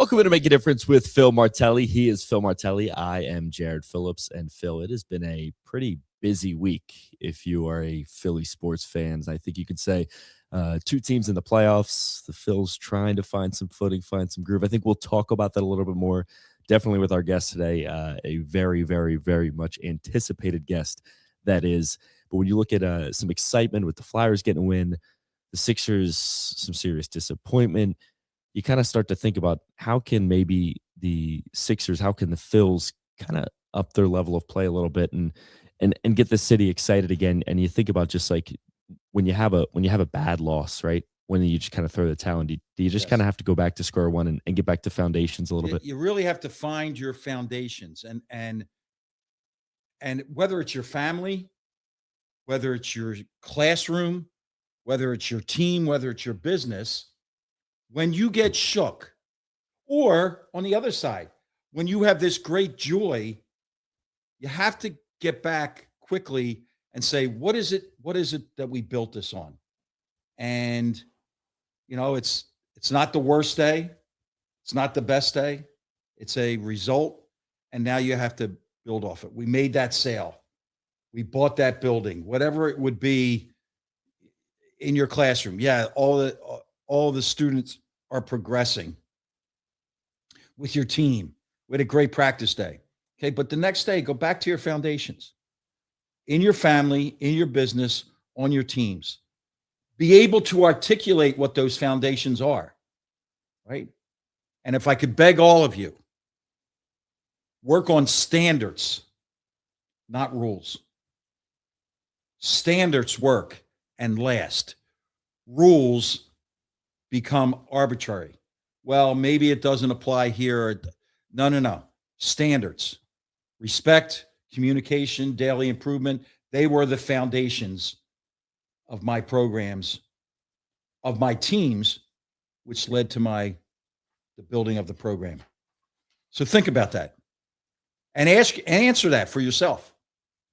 Welcome to Make a Difference with Phil Martelli. He is Phil Martelli. I am Jared Phillips. And Phil, it has been a pretty busy week if you are a Philly sports fan. I think you could say two teams in the playoffs. The Phil's trying to find some footing, find some groove. I think we'll talk about that a little bit more, definitely with our guest today, a very, very, very much anticipated guest, that is. But when you look at some excitement with the Flyers getting a win, the Sixers, some serious disappointment, you kind of start to think about how can maybe the Sixers, how can the Phils kind of up their level of play a little bit and get the city excited again. And you think about just like when you have a bad loss, right? When you just kind of throw the towel, do you just kind of have to go back to square one and get back to foundations a little bit? You really have to find your foundations, and whether it's your family, whether it's your classroom, whether it's your team, whether it's your business. When you get shook, or on the other side, when you have this great joy, you have to get back quickly and say, what is it that we built this on? And it's not the worst day, it's not the best day, it's a result, and now you have to build off it. We made that sale, we bought that building, whatever it would be in your classroom. Yeah, all the students are progressing with your team. We had a great practice day. Okay, but the next day, go back to your foundations in your family, in your business, on your teams. Be able to articulate what those foundations are, right? And if I could beg all of you, work on standards, not rules. Standards work and last. Rules become arbitrary. Well, maybe it doesn't apply here. No. Standards, respect, communication, daily improvement. They were the foundations of my programs, of my teams, which led to the building of the program. So think about that and answer that for yourself.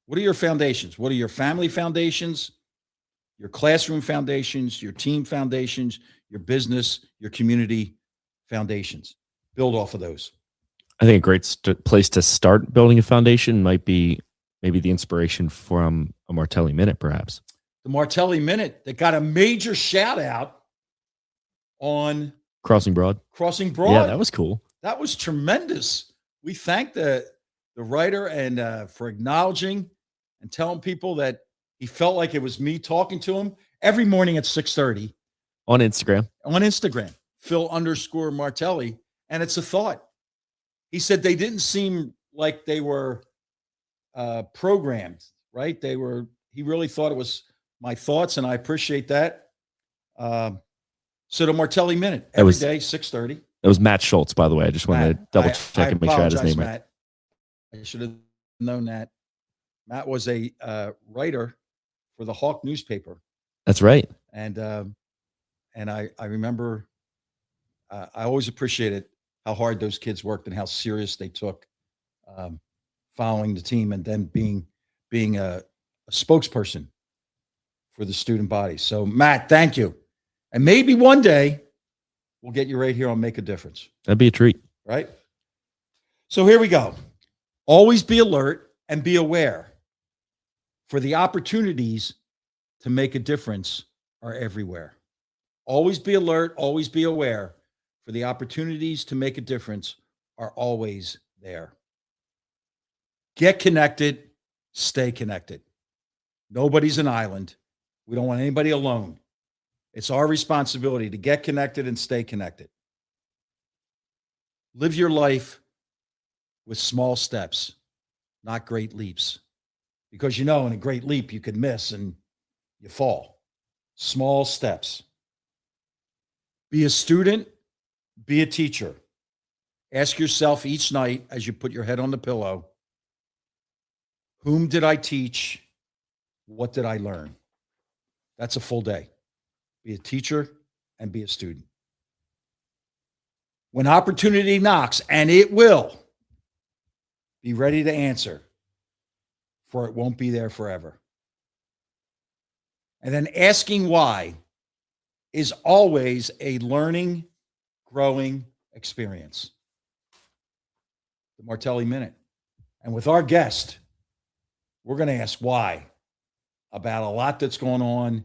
What are your foundations? What are your family foundations, your classroom foundations, your team foundations, your business, your community foundations? Build off of those. I think a great place to start building a foundation might be maybe the inspiration from a Martelli Minute, perhaps. The Martelli Minute that got a major shout out on Crossing Broad. Yeah, that was cool. That was tremendous. We thank the writer and for acknowledging and telling people that he felt like it was me talking to him every morning at 6:30 on Instagram. Phil_Martelli, and it's a thought. He said they didn't seem like they were programmed, right? He really thought it was my thoughts, and I appreciate that. So the Martelli Minute every day, 6:30. It was Matt Schultz, by the way. I just wanted to double check and make sure I had his name right. I should have known that. Matt was a writer for the Hawk newspaper. That's right. And I remember I always appreciated how hard those kids worked and how serious they took following the team and then being a spokesperson for the student body. So, Matt, thank you. And maybe one day we'll get you right here on Make a Difference. That'd be a treat. Right? So here we go. Always be alert and be aware, for the opportunities to make a difference are everywhere. Always be alert, always be aware, for the opportunities to make a difference are always there. Get connected, stay connected. Nobody's an island. We don't want anybody alone. It's our responsibility to get connected and stay connected. Live your life with small steps, not great leaps. Because in a great leap, you could miss and you fall. Small steps. Be a student, be a teacher. Ask yourself each night as you put your head on the pillow, whom did I teach? What did I learn? That's a full day. Be a teacher and be a student. When opportunity knocks, and it will, be ready to answer, for it won't be there forever. And then asking why is always a learning, growing experience, the Martelli Minute. And with our guest, we're going to ask why about a lot that's going on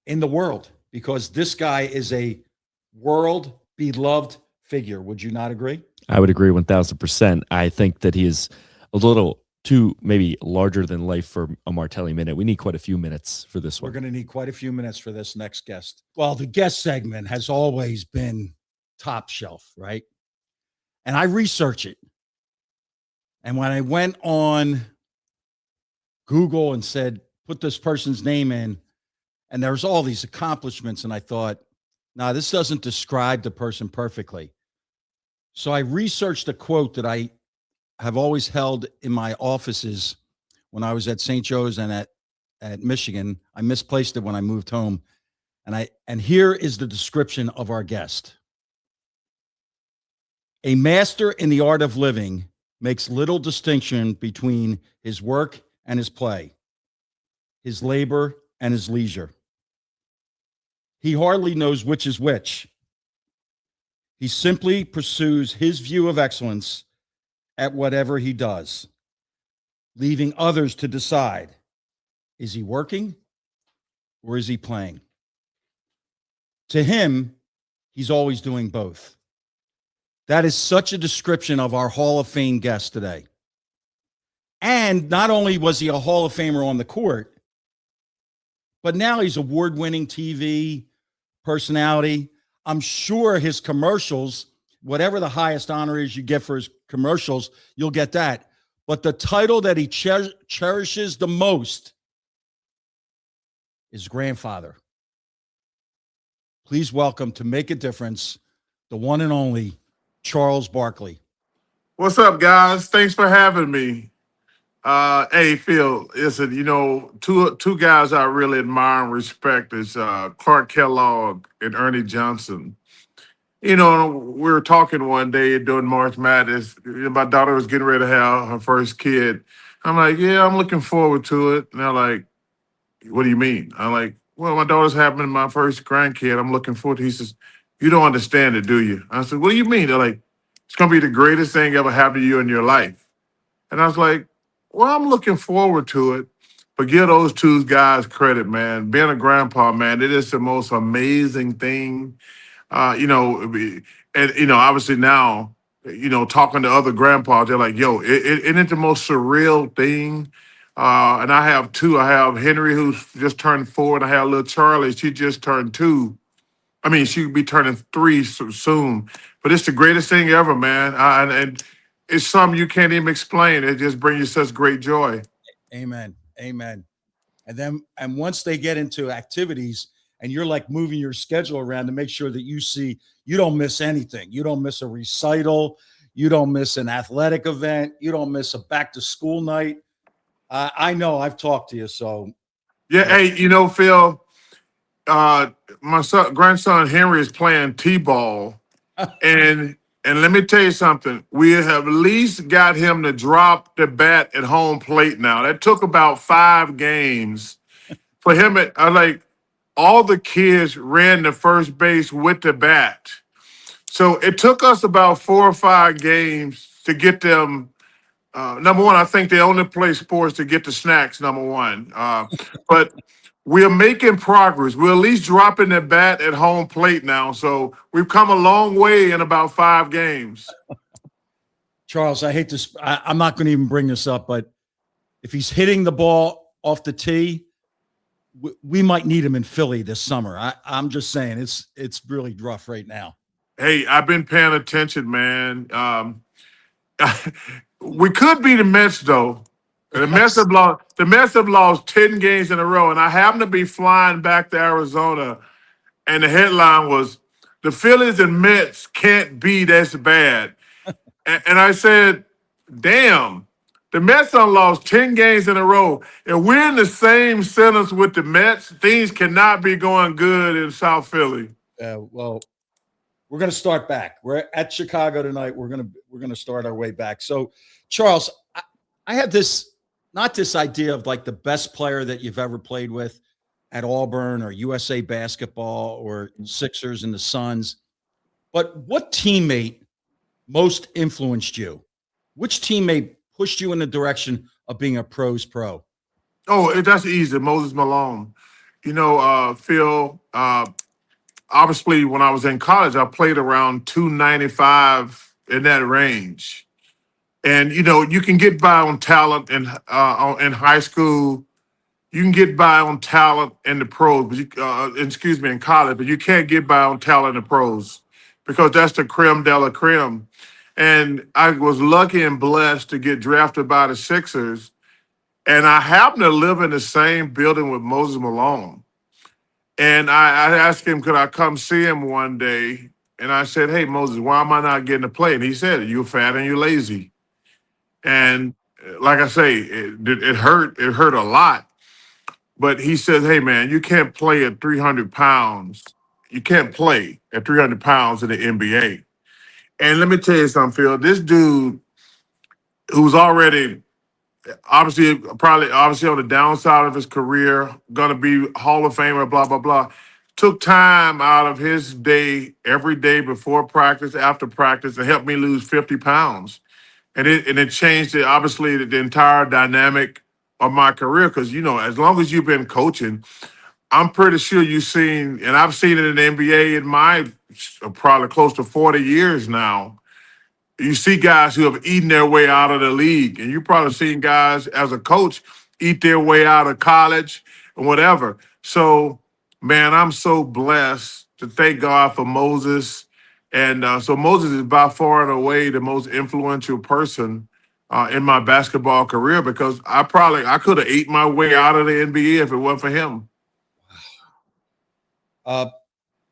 in the world because this guy is a world beloved figure. Would you not agree? I would agree 1000%. I think that he is a little too maybe larger than life for a Martelli minute. We need quite a few minutes for this We're one. going to need quite a few minutes for this next guest. Well, the guest segment has always been top shelf, right? And I research it. And when I went on Google and said, put this person's name in, and there's all these accomplishments, and I thought, nah, this doesn't describe the person perfectly. So I researched a quote that I have always held in my offices when I was at St. Joe's and at Michigan. I misplaced it when I moved home. And here is the description of our guest. A master in the art of living makes little distinction between his work and his play, his labor and his leisure. He hardly knows which is which. He simply pursues his view of excellence at whatever he does, leaving others to decide, is he working or is he playing? To him, he's always doing both. That is such a description of our Hall of Fame guest today. And not only was he a Hall of Famer on the court, but now he's award-winning TV personality. I'm sure his commercials, whatever the highest honor is you get for his commercials, you'll get that. But the title that he cherishes the most is grandfather. Please welcome to Make a Difference, the one and only Charles Barkley. What's up, guys? Thanks for having me. Hey, Phil, listen, two guys I really admire and respect is Clark Kellogg and Ernie Johnson. We were talking one day during March Madness. My daughter was getting ready to have her first kid. I'm like, yeah, I'm looking forward to it. And they're like, what do you mean? I'm like, well, my daughter's having my first grandkid. I'm looking forward to it. He says, you don't understand it, do you? I said, what do you mean? They're like, it's going to be the greatest thing ever happened to you in your life. And I was like, well, I'm looking forward to it. But give those two guys credit, man. Being a grandpa, man, it is the most amazing thing. Obviously now, talking to other grandpas, they're like, yo, isn't it the most surreal thing? And I have two. I have Henry, who's just turned 4, and I have little Charlie. She just turned 2. I mean, she'll be turning 3 soon. But it's the greatest thing ever, man. And it's something you can't even explain. It just brings you such great joy. Amen. Amen. And once they get into activities and you're like moving your schedule around to make sure that you don't miss anything. You don't miss a recital. You don't miss an athletic event. You don't miss a back to school night. I know I've talked to you. So yeah. Hey, Phil, my grandson Henry is playing T-ball. And let me tell you something. We have at least got him to drop the bat at home plate now. That took about 5 games for him. All the kids ran to first base with the bat. So it took us about 4 or 5 games to get them. Number one, I think they only play sports to get the snacks, number one. But we're making progress. We're at least dropping the bat at home plate now. So we've come a long way in about 5 games. Charles, I hate this. I'm not going to even bring this up, but if he's hitting the ball off the tee, we might need him in Philly this summer. I'm just saying it's really rough right now. Hey, I've been paying attention, man. We could be the Mets, though. The Mets have lost 10 games in a row, and I happen to be flying back to Arizona, and the headline was, the Phillies and Mets can't be this bad. And I said, damn, the Mets have lost 10 games in a row, and we're in the same sentence with the Mets. Things cannot be going good in South Philly. Well, we're going to start back. We're at Chicago tonight. We're going to start our way back. So, Charles, I have not this idea of like the best player that you've ever played with at Auburn or USA basketball or Sixers and the Suns, But what teammate most influenced you? Which teammate pushed you in the direction of being a pro's pro? Oh, that's easy. Moses Malone. Phil, obviously when I was in college, I played around 295 in that range. And you can get by on talent in high school. You can get by on talent in the pros, but in college, but you can't get by on talent in the pros because that's the creme de la creme. And I was lucky and blessed to get drafted by the Sixers, and I happened to live in the same building with Moses Malone. And I asked him, could I come see him one day? And I said, hey, Moses, why am I not getting to play? And he said, you're fat and you're lazy. And like I say, it hurt. It hurt a lot. But he says, hey, man, you can't play at 300 pounds. You can't play at 300 pounds in the NBA. And let me tell you something, Phil. This dude who's already obviously on the downside of his career, gonna be Hall of Famer, blah, blah, blah, took time out of his day every day before practice, after practice, to help me lose 50 pounds. And it changed obviously the entire dynamic of my career. Because, as long as you've been coaching, I'm pretty sure you've seen, and I've seen it in the NBA in my probably close to 40 years now. You see guys who have eaten their way out of the league, and you've probably seen guys as a coach eat their way out of college and whatever. So, man, I'm so blessed to thank God for Moses. And so Moses is by far and away the most influential person in my basketball career because I could have ate my way out of the NBA if it weren't for him.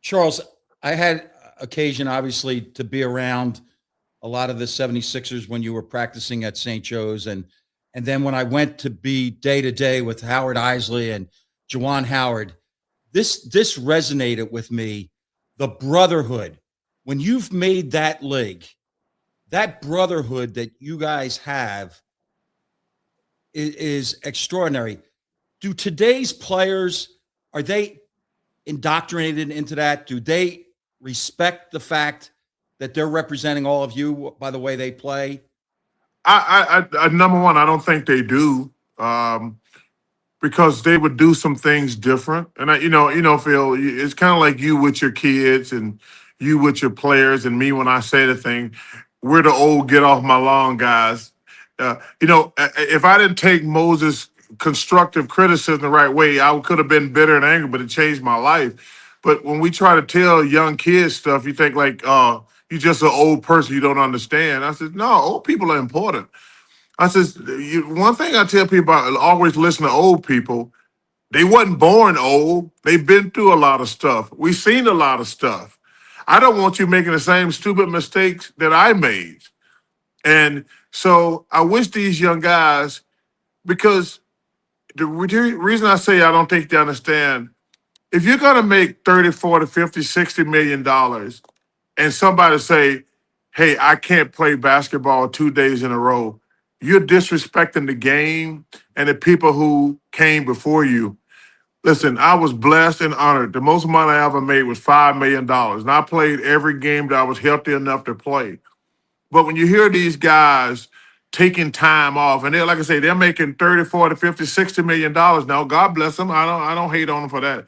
Charles, I had occasion, obviously, to be around a lot of the 76ers when you were practicing at St. Joe's. And then when I went to be day-to-day with Howard Isley and Juwan Howard, this resonated with me, the brotherhood. When you've made that league, that brotherhood that you guys have is extraordinary. Do today's players, are they indoctrinated into that? Do they respect the fact that they're representing all of you by the way they play? I number one, I don't think they do, because they would do some things different. And Phil, it's kind of like you with your kids and you with your players, and me when I say the thing. We're the old get off my lawn guys. If I didn't take Moses' constructive criticism the right way, I could have been bitter and angry, but it changed my life. But when we try to tell young kids stuff, you think like, you're just an old person, you don't understand. I said, no, old people are important. I says, one thing I tell people about, always listen to old people. They wasn't born old. They've been through a lot of stuff. We've seen a lot of stuff. I don't want you making the same stupid mistakes that I made. And so I wish these young guys, because the reason I say I don't think they understand, if you're going to make 30, 40, 50, $60 million and somebody say, hey, I can't play basketball 2 days in a row, you're disrespecting the game and the people who came before you. Listen, I was blessed and honored. The most money I ever made was $5 million. And I played every game that I was healthy enough to play. But when you hear these guys taking time off, and they're, like I say, they're making 30, 40, 50, $60 million now. God bless them. I don't hate on them for that.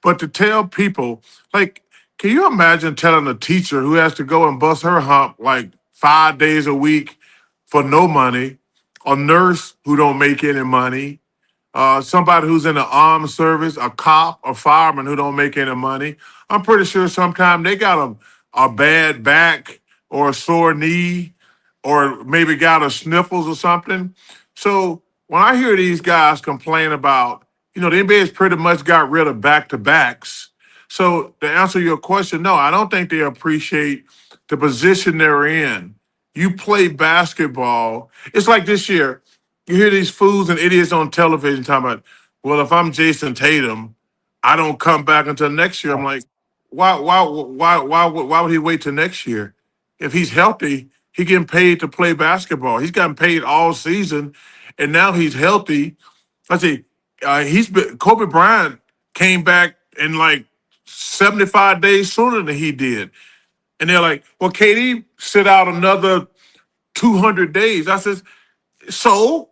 But to tell people, like, can you imagine telling a teacher who has to go and bust her hump like 5 days a week for no money, a nurse who don't make any money, somebody who's in the armed service, a cop, a fireman who don't make any money? I'm pretty sure sometimes they got a bad back or a sore knee or maybe got a sniffles or something. So when I hear these guys complain about, the NBA has pretty much got rid of back-to-backs. So to answer your question, no, I don't think they appreciate the position they're in. You play basketball. It's like this year, you hear these fools and idiots on television talking about, well, if I'm Jason Tatum, I don't come back until next year. I'm like, why would he wait till next year? If he's healthy, he getting paid to play basketball. He's gotten paid all season, and now he's healthy. I see. Kobe Bryant came back in like 75 days sooner than he did. And they're like, well, KD sit out another 200 days. I says, so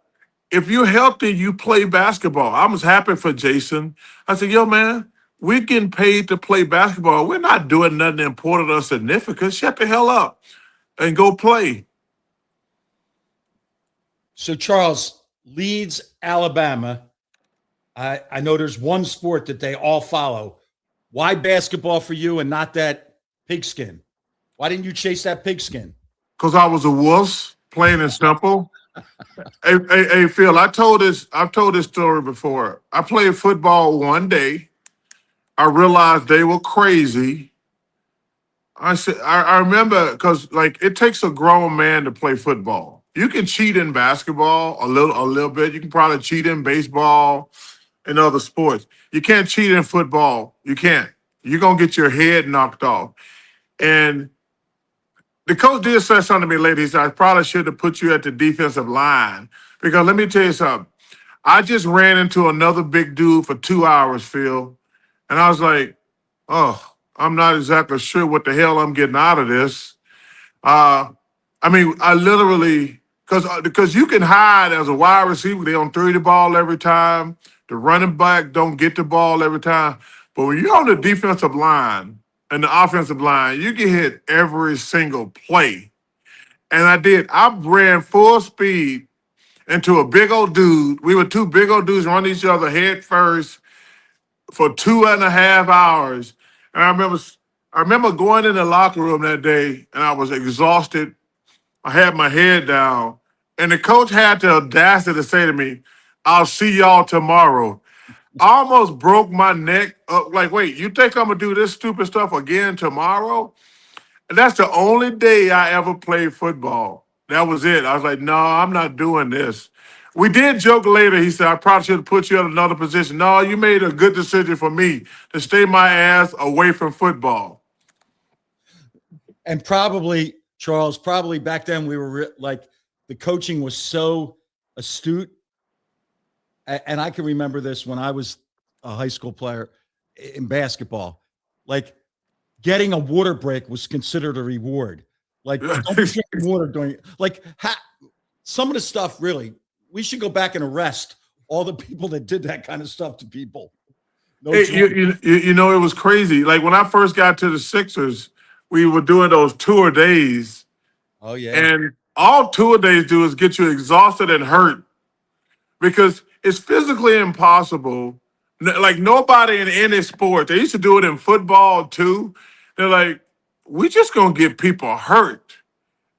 if you're healthy, you play basketball. I was happy for Jason. I said, yo, man, we're getting paid to play basketball. We're not doing nothing important or significant. Shut the hell up and go play. So, Charles, Leeds, Alabama. I know there's one sport that they all follow. Why basketball for you and not that pigskin? Why didn't you chase that pigskin? Because I was a wuss, plain and simple. Hey, Phil, I've told this story before. I played football one day. I realized they were crazy. I remember because like it takes a grown man to play football. You can cheat in basketball a little bit. You can probably cheat in baseball and other sports. You can't cheat in football. You can't. You're gonna get your head knocked off. And the coach did say something to me later. He said, I probably should have put you at the defensive line. Because let me tell you something. I just ran into another big dude for 2 hours, Phil. And I was like, oh, I'm not exactly sure what the hell I'm getting out of this. I mean, I literally, because you can hide as a wide receiver. They don't throw the ball every time. The running back don't get the ball every time. But when you're on the defensive line and the offensive line, you get hit every single play. And I did. I ran full speed into a big old dude. We were two big old dudes running each other head first for 2.5 hours. And I remember going in the locker room that day and I was exhausted. I had my head down. And the coach had the audacity to say to me, I'll see y'all tomorrow. I almost broke my neck up. Like, wait, you think I'm gonna do this stupid stuff again tomorrow? And that's the only day I ever played football. That was it. I was like, no, I'm not doing this. We did joke later. He said, I probably should have put you in another position. No, you made a good decision for me to stay my ass away from football. And probably, Charles, probably back then we were like the coaching was so astute. And I can remember this when I was a high school player in basketball. Like getting a water break was considered a reward. Like don't be drinking water during some of the stuff really. We should go back and arrest all the people that did that kind of stuff to people. No Hey, you know, it was crazy. Like when I first got to the Sixers, we were doing those tour days. Oh, yeah. And all tour days do is get you exhausted and hurt because it's physically impossible. Like nobody in any sport, they used to do it in football too. They're like, we just gonna get people hurt.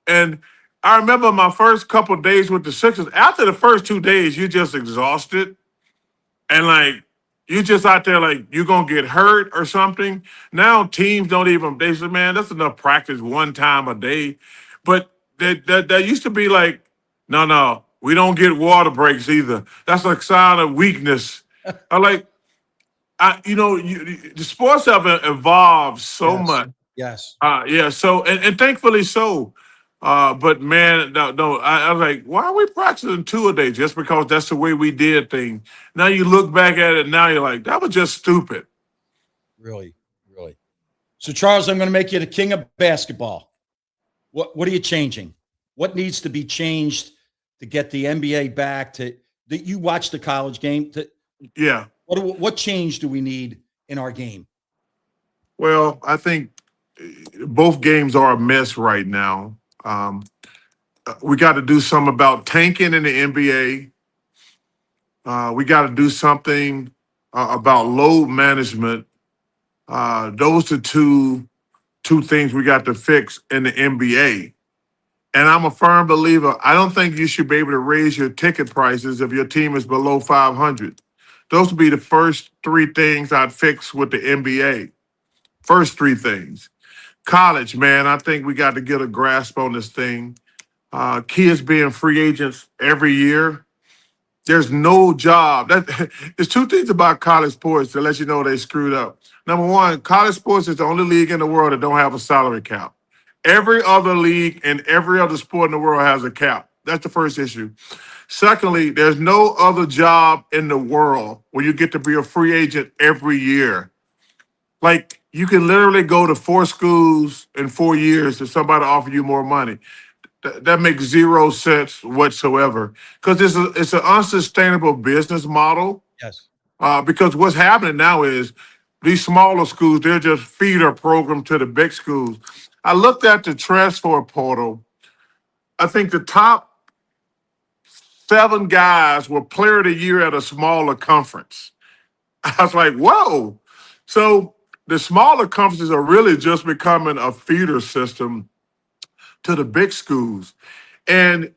And I remember my first couple of days with the Sixers. After the first 2 days, you're just exhausted. And like, you just out there like you're gonna get hurt or something. Now teams don't even, they say, man, that's enough practice one time a day. But that used to be like, no, we don't get water breaks either. That's a sign of weakness. I like, the sports have evolved so Yes. much. Yes. Yeah. So and thankfully so. But man, no. I was like, why are we practicing 2 a day? Just because that's the way we did things. Now you look back at it, now you're like, that was just stupid. Really, really. So, Charles, I'm going to make you the king of basketball. What are you changing? What needs to be changed to get the NBA back to that? You watch the college game. Yeah. What change do we need in our game? Well, I think both games are a mess right now. We got to do something about tanking in the NBA. We got to do something about load management. Those are two things we got to fix in the NBA. And I'm a firm believer. I don't think you should be able to raise your ticket prices if your team is below 500. Those would be the first three things I'd fix with the NBA. First three things. College, man, I think we got to get a grasp on this thing. Kids being free agents every year. There's no job. There's two things about college sports that let you know they screwed up. Number one, college sports is the only league in the world that don't have a salary cap. Every other league and every other sport in the world has a cap. That's the first issue. Secondly, there's no other job in the world where you get to be a free agent every year. Like you can literally go to 4 schools in 4 years if somebody offer you more money. That makes zero sense whatsoever because it's an unsustainable business model. Yes. Because what's happening now is these smaller schools, they're just feeder program to the big schools. I looked at the transfer portal. I think the top 7 guys were player of the year at a smaller conference. I was like, whoa. So the smaller conferences are really just becoming a feeder system to the big schools. And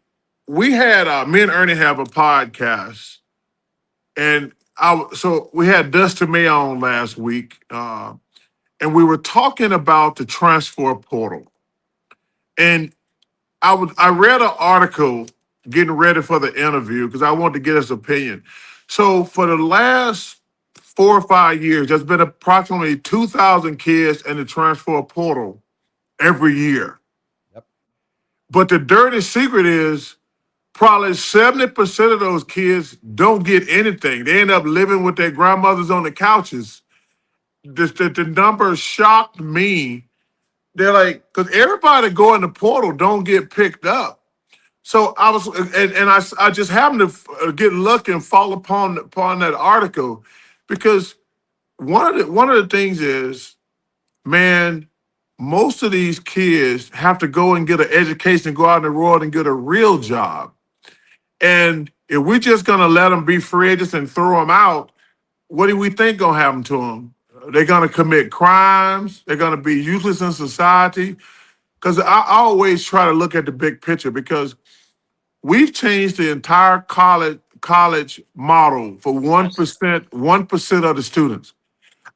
we had me and Ernie have a podcast, and so we had Dustin May on last week, and we were talking about the transfer portal. And I read an article getting ready for the interview because I wanted to get his opinion. So for the last 4 or 5 years, there's been approximately 2,000 kids in the transfer portal every year. Yep. But the dirty secret is probably 70% of those kids don't get anything. They end up living with their grandmothers on the couches. The numbers shocked me. They're like, because everybody go in the portal don't get picked up. So I was, and I just happened to get lucky and fall upon that article, because one of the things is, man, most of these kids have to go and get an education, go out in the world and get a real job. And if we're just gonna let them be free agents and throw them out, what do we think gonna happen to them? They're gonna commit crimes. They're gonna be useless in society. Because I always try to look at the big picture, because we've changed the entire college model for 1% of the students.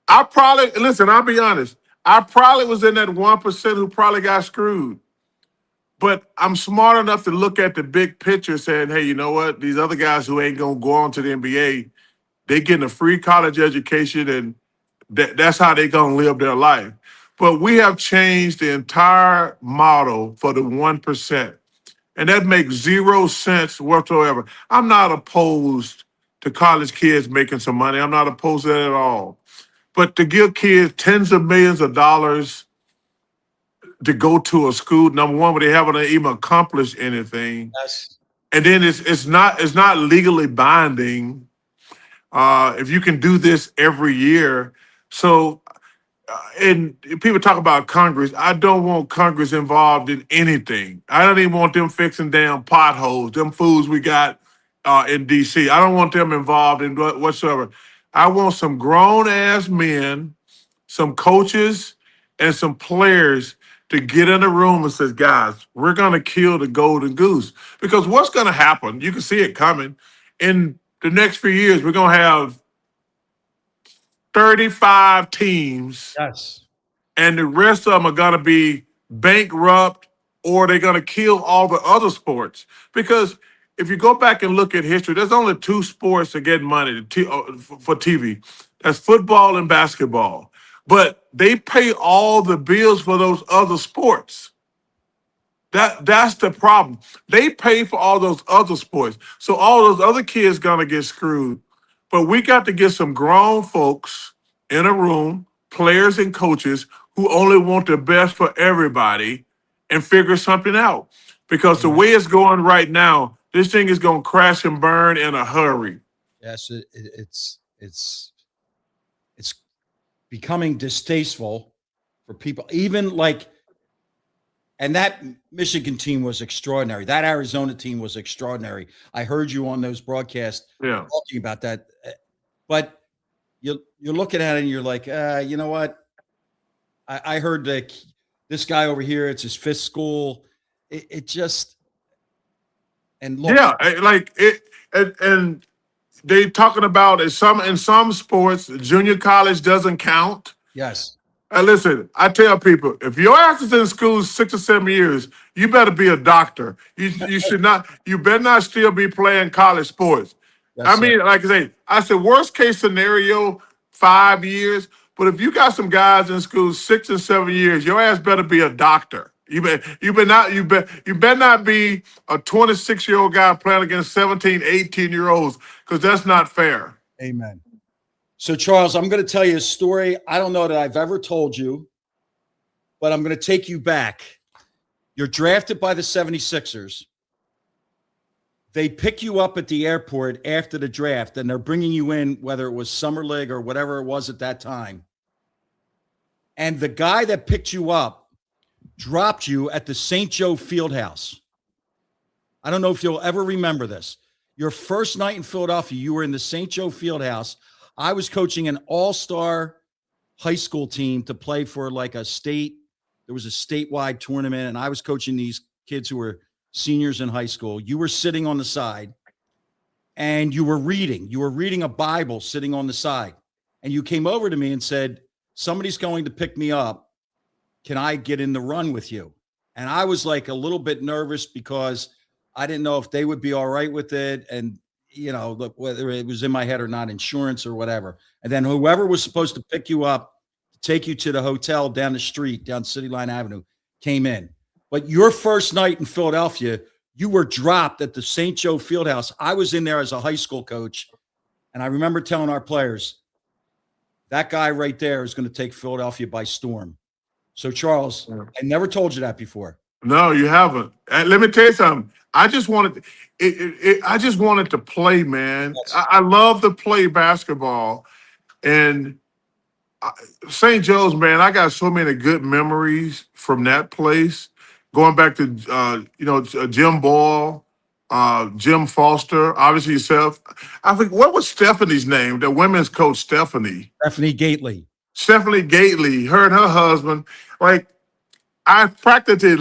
I probably, listen, I'll be honest, I probably was in that 1% who probably got screwed. But I'm smart enough to look at the big picture saying, hey, you know what? These other guys who ain't going to go on to the NBA, they getting a free college education, and that's how they going to live their life. But we have changed the entire model for the 1%. And that makes zero sense whatsoever. I'm not opposed to college kids making some money. I'm not opposed to that at all. But to give kids tens of millions of dollars to go to a school, number one, where they haven't even accomplished anything, Yes. and then it's not legally binding. If you can do this every year, so and people talk about Congress. I don't want Congress involved in anything. I don't even want them fixing damn potholes, them fools we got in D.C. I don't want them involved in whatsoever. I want some grown ass men, some coaches, and some players to get in a room and says, guys, we're gonna kill the golden goose. Because what's gonna happen? You can see it coming. In the next few years, we're gonna have 35 teams, Yes. and the rest of them are going to be bankrupt, or they're going to kill all the other sports. Because if you go back and look at history, there's only 2 sports that get money for TV. That's football and basketball. But they pay all the bills for those other sports. That's the problem. They pay for all those other sports. So all those other kids gonna get screwed. But we got to get some grown folks in a room, players and coaches, who only want the best for everybody, and figure something out. Because the way it's going right now, this thing is gonna crash and burn in a hurry. Yes. It's becoming distasteful for people, even like. And that Michigan team was extraordinary. That Arizona team was extraordinary. I heard you on those broadcasts talking about that. But you're looking at it and you're like, you know what? I heard that this guy over here, it's his 5th school. It just, and look. Yeah, like it, and they talking about in some sports, junior college doesn't count. Yes. Listen, I tell people, if your ass is in school 6 or 7 years, you better be a doctor. You should not. You better not still be playing college sports. Yes, I mean, like I said, worst case scenario, 5 years. But if you got some guys in school 6 and 7 years, your ass better be a doctor. You better not be a 26-year-old guy playing against 17, 18-year-olds, because that's not fair. Amen. So, Charles, I'm going to tell you a story I don't know that I've ever told you, but I'm going to take you back. You're drafted by the 76ers. They pick you up at the airport after the draft, and they're bringing you in, whether it was summer league or whatever it was at that time. And the guy that picked you up dropped you at the St. Joe Fieldhouse. I don't know if you'll ever remember this. Your first night in Philadelphia, you were in the St. Joe Fieldhouse. I was coaching an all-star high school team to play for like a state. There was a statewide tournament, and I was coaching these kids who were seniors in high school. You were sitting on the side, and you were reading. You were reading a Bible sitting on the side. And you came over to me and said, somebody's going to pick me up. Can I get in the run with you? And I was like a little bit nervous because I didn't know if they would be all right with it. And, look, whether it was in my head or not, insurance or whatever. And then whoever was supposed to pick you up, take you to the hotel down the street, down City Line Avenue, came in. But your first night in Philadelphia, you were dropped at the St. Joe Fieldhouse. I was in there as a high school coach. And I remember telling our players, that guy right there is going to take Philadelphia by storm. So, Charles, I never told you that before. No, you haven't. And let me tell you something. I just wanted I just wanted to play, man. Yes. I love to play basketball. And St. Joe's, man, I got so many good memories from that place. Going back to Jim Ball, Jim Foster, obviously yourself. I think, what was Stephanie's name? The women's coach, Stephanie. Stephanie Gately. Stephanie Gately, her and her husband. Like, I practically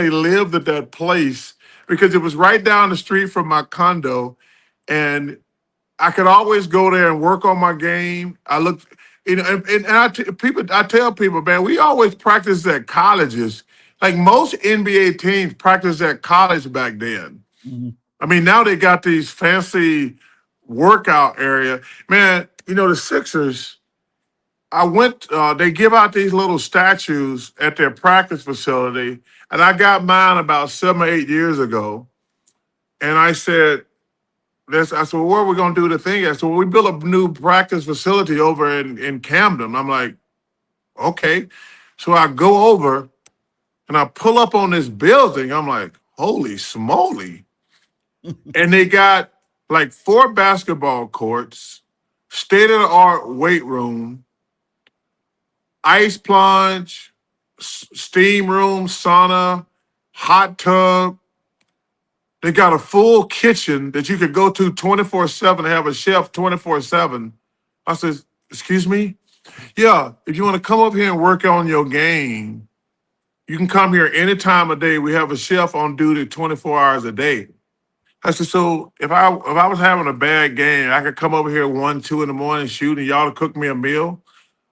lived at that place because it was right down the street from my condo, and I could always go there and work on my game. I looked, I tell people, man, we always practiced at colleges. Like most NBA teams practiced at college back then. Mm-hmm. I mean, now they got these fancy workout area. Man, the Sixers, I went, they give out these little statues at their practice facility, and I got mine about 7 or 8 years ago. And I said, I said, well, where are we going to do the thing at? So we built a new practice facility over in Camden. I'm like, okay. So I go over and I pull up on this building. I'm like, holy smoly. And they got like 4 basketball courts, state-of-the-art weight room, ice plunge, steam room, sauna, hot tub. They got a full kitchen that you could go to 24/7 and have a chef 24/7. I said, excuse me? Yeah, if you want to come up here and work on your game, you can come here any time of day. We have a chef on duty 24 hours a day. I said, so if I was having a bad game, I could come over here 1, 2 in the morning, shoot, and y'all to cook me a meal?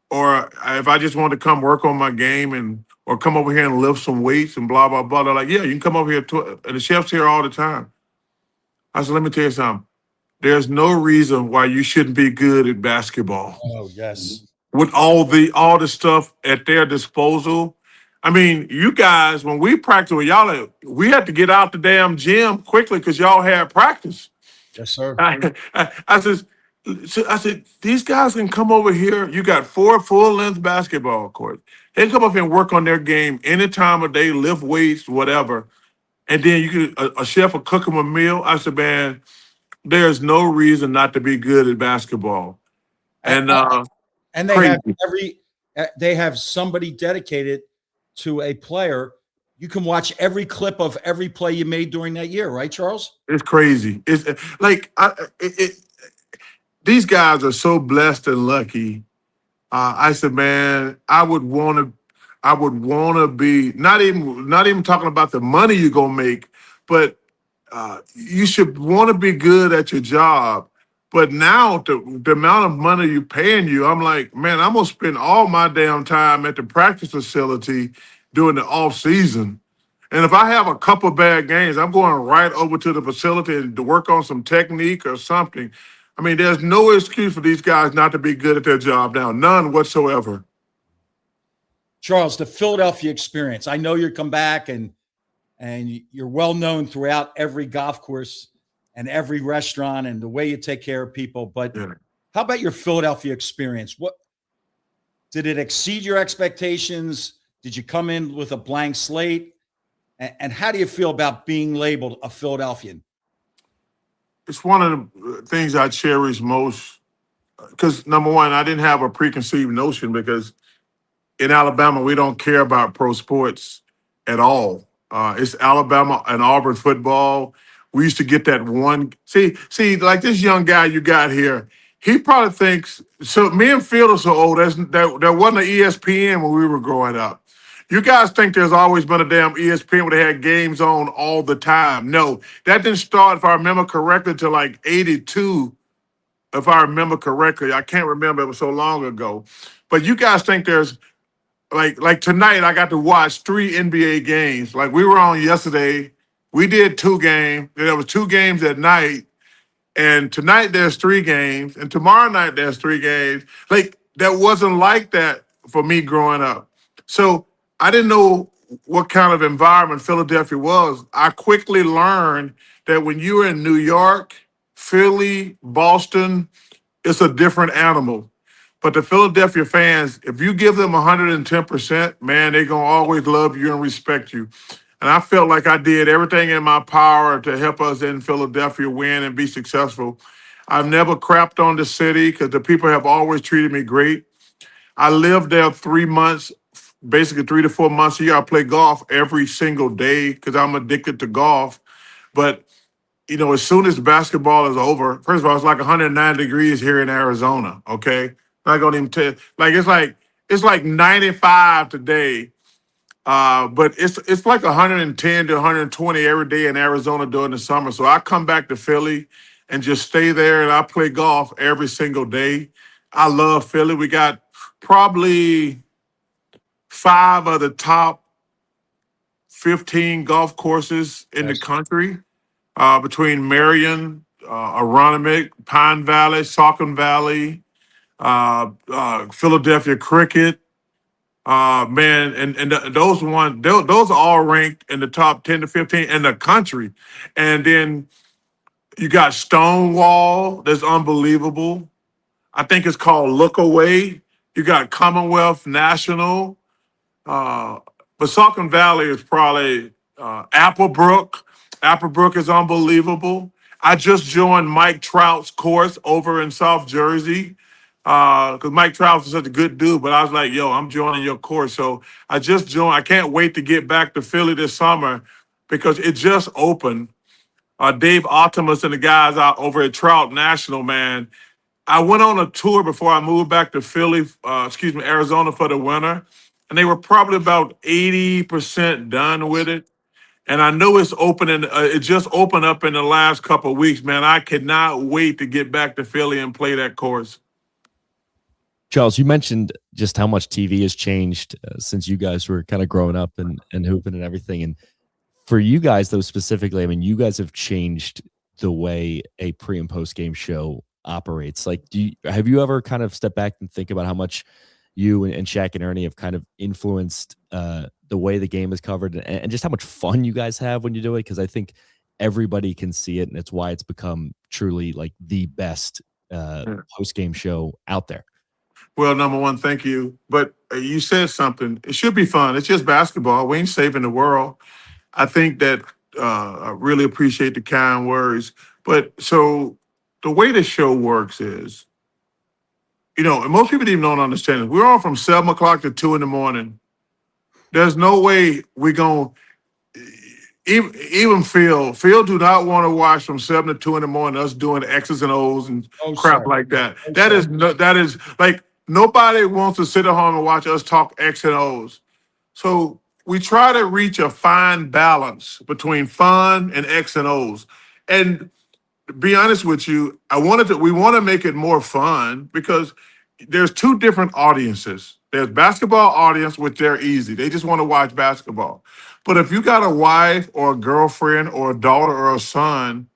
Or if I just wanted to come work on my game or come over here and lift some weights and blah, blah, blah. They're like, yeah, you can come over here. And the chef's here all the time. I said, let me tell you something. There's no reason why you shouldn't be good at basketball. Oh, yes. With all the stuff at their disposal. I mean, you guys, when we practice with y'all, we had to get out the damn gym quickly because y'all had practice. Yes, sir. I said, these guys can come over here. You got 4 full-length basketball courts. They can come up here and work on their game any time of day, lift weights, whatever. And then a chef will cook them a meal. I said, man, there's no reason not to be good at basketball. And they have somebody dedicated to a player. You can watch every clip of every play you made during that year, right, Charles? It's crazy. It's like these guys are so blessed and lucky. I said, man, I would want to be not even talking about the money you're gonna make, but you should want to be good at your job. But now the amount of money you're paying you, I'm like, man, I'm gonna spend all my damn time at the practice facility during the off season. And if I have a couple bad games, I'm going right over to the facility and to work on some technique or something. I mean, there's no excuse for these guys not to be good at their job now. None whatsoever. Charles, the Philadelphia experience. I know you come back and you're well known throughout every golf course and every restaurant and the way you take care of people. But How about your Philadelphia experience? What did it exceed your expectations? Did you come in with a blank slate? And how do you feel about being labeled a Philadelphian? It's one of the things I cherish most because number one, I didn't have a preconceived notion because in Alabama we don't care about pro sports at all. It's Alabama and Auburn football. We used to get that one. See, like this young guy you got here. He probably thinks so. Me and Phil are so old. There wasn't an ESPN when we were growing up. You guys think there's always been a damn ESPN where they had games on all the time. No, that didn't start, if I remember correctly, till like 82, if I remember correctly. I can't remember, it was so long ago. But you guys think there's like tonight I got to watch 3 NBA games. Like we were on yesterday. We did 2 games. There was 2 games at night. And tonight there's 3 games. And tomorrow night there's 3 games. Like that wasn't like that for me growing up. So I didn't know what kind of environment Philadelphia was. I quickly learned that when you're in New York, Philly, Boston, it's a different animal. But the Philadelphia fans, if you give them 110%, man, they're going to always love you and respect you. And I felt like I did everything in my power to help us in Philadelphia win and be successful. I've never crapped on the city because the people have always treated me great. I lived there 3 months, basically 3 to 4 months a year. I play golf every single day because I'm addicted to golf. But as soon as basketball is over, first of all, it's like 109 degrees here in Arizona. Okay, not gonna even tell. It's like 95 today, but it's like 110 to 120 every day in Arizona during the summer. So I come back to Philly and just stay there, and I play golf every single day. I love Philly. We got probably 5 of the top 15 golf courses in the country. Between Marion, Aronimink, Pine Valley, Saucon Valley, Philadelphia Cricket, man, and those are all ranked in the top 10 to 15 in the country. And then you got Stonewall, that's unbelievable. I think it's called Look Away. You got Commonwealth National. But Saucon Valley is probably Applebrook. Applebrook is unbelievable. I just joined Mike Trout's course over in South Jersey because Mike Trout is such a good dude. But I was like, yo, I'm joining your course. So I just joined. I can't wait to get back to Philly this summer because it just opened. Dave Optimus and the guys out over at Trout National, man. I went on a tour before I moved back to Arizona for the winter, and they were probably about 80% done with it. And I know it's opening. It just opened up in the last couple of weeks, man. I cannot wait to get back to Philly and play that course. Charles, you mentioned just how much TV has changed since you guys were kind of growing up and hooping and everything. And for you guys, though, specifically, I mean, you guys have changed the way a pre and post game show operates. Like, have you ever kind of stepped back and think about how much you and Shaq and Ernie have kind of influenced the way the game is covered and just how much fun you guys have when you do it? Because I think everybody can see it, and it's why it's become truly like the best post game show out there. Well, number one, thank you. But you said something. It should be fun. It's just basketball. We ain't saving the world. I think that I really appreciate the kind words. But so the way the show works is, and most people even don't understand it. We're on from 7 o'clock to 2 in the morning. There's no way we're going to, even Phil do not want to watch from 7 to 2 in the morning, us doing X's and O's and crap like that. That is like, nobody wants to sit at home and watch us talk X and O's. So we try to reach a fine balance between fun and X and O's. And to be honest with you, we want to make it more fun because there's 2 different audiences. There's basketball audience, which they're easy. They just want to watch basketball. But if you got a wife or a girlfriend or a daughter or a son,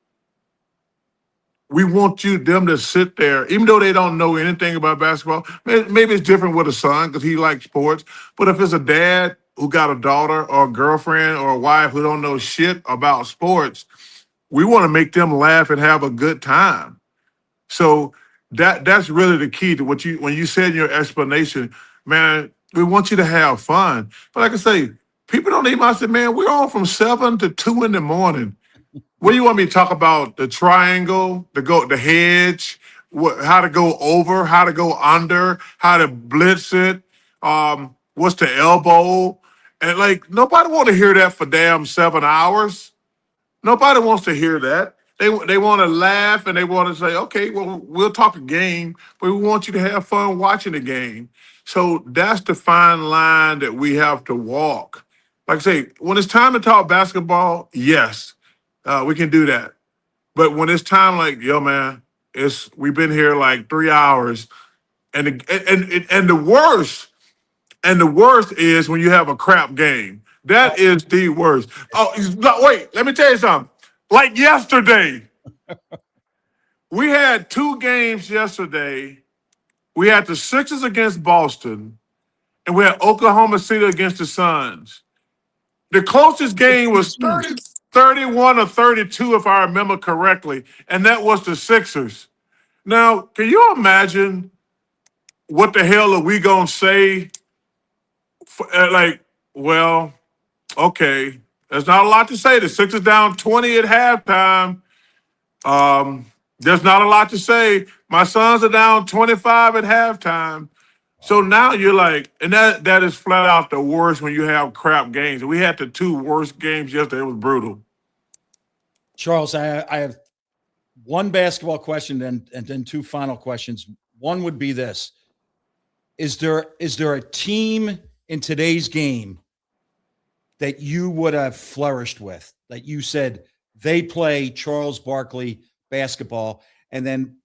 we want them to sit there, even though they don't know anything about basketball. Maybe it's different with a son because he likes sports. But if it's a dad who got a daughter or a girlfriend or a wife who don't know shit about sports, we want to make them laugh and have a good time. So That's really the key to what you when you said in your explanation, man. We want you to have fun, but like I say, people don't even. I said, man, we're on from 7 to 2 in the morning. What do you want me to talk about? The triangle, the hedge, how to go over, how to go under, how to blitz it, what's the elbow, and like nobody want to hear that for damn 7 hours. Nobody wants to hear that. They want to laugh and they want to say, okay, well, we'll talk a game, but we want you to have fun watching the game. So that's the fine line that we have to walk. Like I say, when it's time to talk basketball, yes, we can do that. But when it's time, like, yo, man, we've been here like 3 hours, and the worst is when you have a crap game. That is the worst. Oh, wait, let me tell you something. Like yesterday, we had two games yesterday. We had the Sixers against Boston, and we had Oklahoma City against the Suns. The closest game was 31 or 32, if I remember correctly, and that was the Sixers. Now, can you imagine what the hell are we going to say? Like, well, okay, there's not a lot to say. The Sixers down 20 at halftime. There's not a lot to say. My Suns are down 25 at halftime. So now you're like, and that is flat out the worst when you have crap games. We had the two worst games yesterday. It was brutal. Charles, I have one basketball question and then two final questions. One would be this. Is there a team in today's game that you would have flourished with, that you said they play Charles Barkley basketball? And then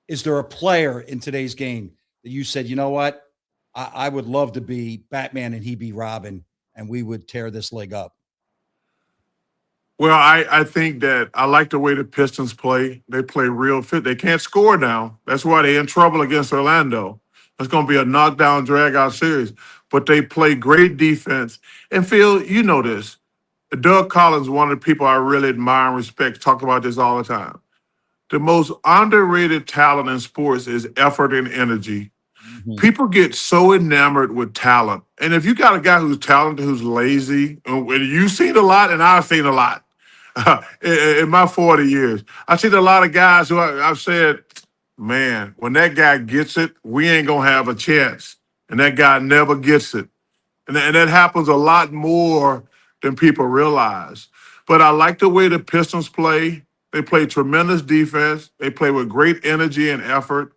is there a player in today's game that you said, you know what, I would love to be Batman and he be Robin, and we would tear this league up? Well, I think that I like the way the Pistons play. They play real fit. They can't score now. That's why they're in trouble against Orlando. It's going to be a knockdown, drag-out series. But they play great defense. And Phil, you know this. Doug Collins, one of the people I really admire and respect, talk about this all the time. The most underrated talent in sports is effort and energy. Mm-hmm. People get so enamored with talent. And if you got a guy who's talented, who's lazy, and you've seen a lot and I've seen a lot in my 40 years, I've seen a lot of guys who I've said, man, when that guy gets it, we ain't going to have a chance. And that guy never gets it. And that happens a lot more than people realize. But I like the way the Pistons play. They play tremendous defense. They play with great energy and effort.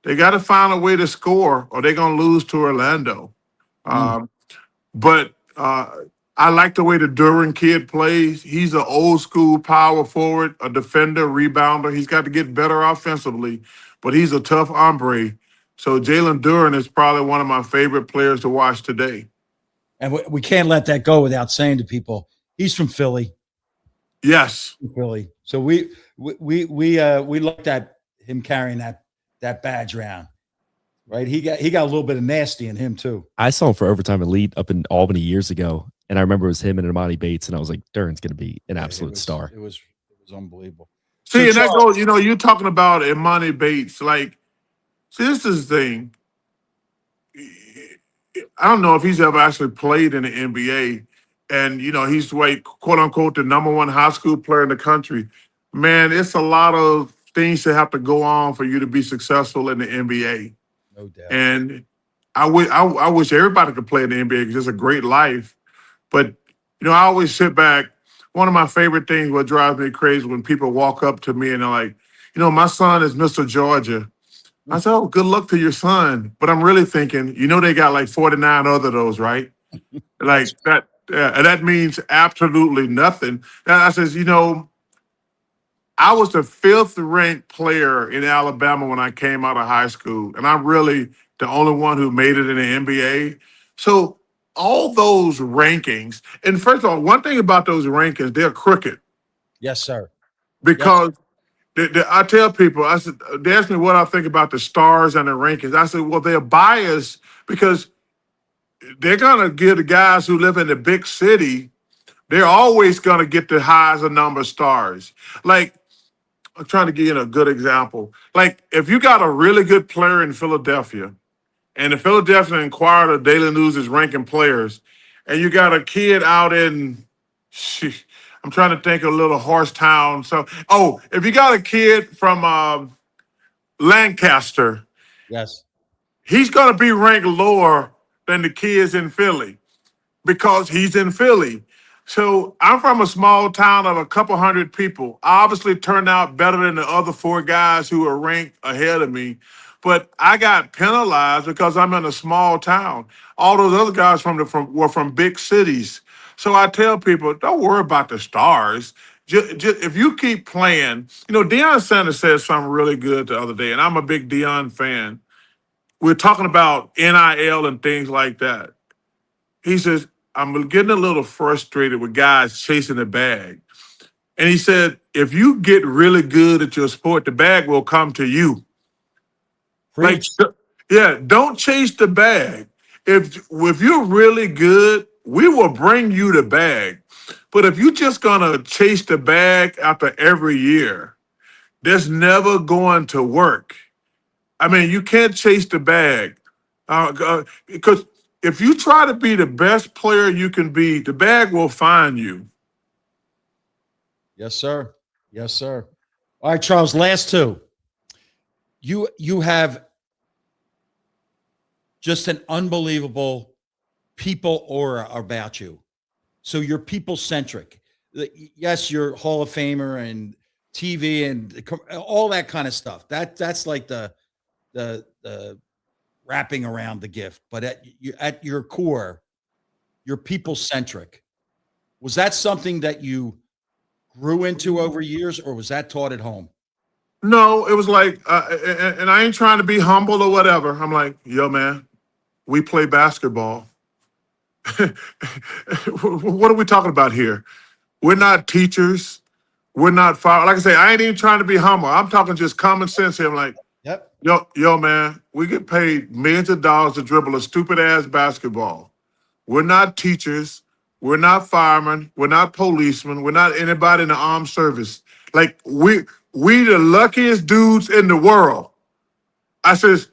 They got to find a way to score or they're going to lose to Orlando. But I like the way the Duran kid plays. He's an old school power forward, a defender, rebounder. He's got to get better offensively, but he's a tough hombre. So Jalen Duran is probably one of my favorite players to watch today. And we can't let that go without saying to people, he's from Philly. Yes, from Philly. So we looked at him carrying that badge around, right? He got a little bit of nasty in him too. I saw him for Overtime Elite up in Albany years ago, and I remember it was him and Imani Bates, and I was like, Duran's going to be an absolute star. It was unbelievable. See, and that goes, you're talking about Imani Bates. Like, see, this is the thing. I don't know if he's ever actually played in the NBA. And, he's like, quote unquote, the number one high school player in the country. Man, it's a lot of things that have to go on for you to be successful in the NBA. No doubt. And I wish everybody could play in the NBA because it's a great life. But, I always sit back. One of my favorite things, what drives me crazy, when people walk up to me and they're like, my son is Mr. Georgia. I said, oh, good luck to your son. But I'm really thinking, they got like 49 other of those, right? Like that. And that means absolutely nothing. And I says, I was the 5th ranked player in Alabama when I came out of high school. And I'm really the only one who made it in the NBA. So all those rankings, and first of all, one thing about those rankings, they're crooked. Yes, sir. Because I tell people, I said, they ask me what I think about the stars and the rankings. I said, well, they're biased because they're going to give the guys who live in the big city, they're always going to get the highest number of stars. Like, I'm trying to give you a good example. Like if you got a really good player in Philadelphia, and the Philadelphia Inquirer, the Daily News is ranking players, and you got a kid out in, I'm trying to think of a little horse town. So, if you got a kid from Lancaster, Yes. he's going to be ranked lower than the kids in Philly because he's in Philly. So I'm from a small town of a couple hundred people. I obviously turned out better than the other four guys who were ranked ahead of me, but I got penalized because I'm in a small town. All those other guys were from big cities. So I tell people, don't worry about the stars. Just, if you keep playing, Deion Sanders said something really good the other day, and I'm a big Deion fan. We're talking about NIL and things like that. He says, I'm getting a little frustrated with guys chasing the bag. And he said, if you get really good at your sport, the bag will come to you. Like, Preach. yeah, don't chase the bag. If you're really good, we will bring you the bag. But if you're just gonna chase the bag after every year, that's never going to work. I mean, you can't chase the bag because if you try to be the best player you can be, the bag will find you. Yes, sir. Yes, sir. All right, Charles, last two. You have just an unbelievable people aura about you. So you're people centric. Yes, you're Hall of Famer and TV and all that kind of stuff. That's like the wrapping around the gift. But at your core, you're people centric. Was that something that you grew into over years, or was that taught at home? No, it was like, and I ain't trying to be humble or whatever. I'm like, yo, man, we play basketball. What are we talking about here? We're not teachers. We're not fire. Like I say, I ain't even trying to be humble. I'm talking just common sense here. I'm like, Yep. yo, man, we get paid millions of dollars to dribble a stupid ass basketball. We're not teachers. We're not firemen. We're not policemen. We're not anybody in the armed service. Like we the luckiest dudes in the world. I says,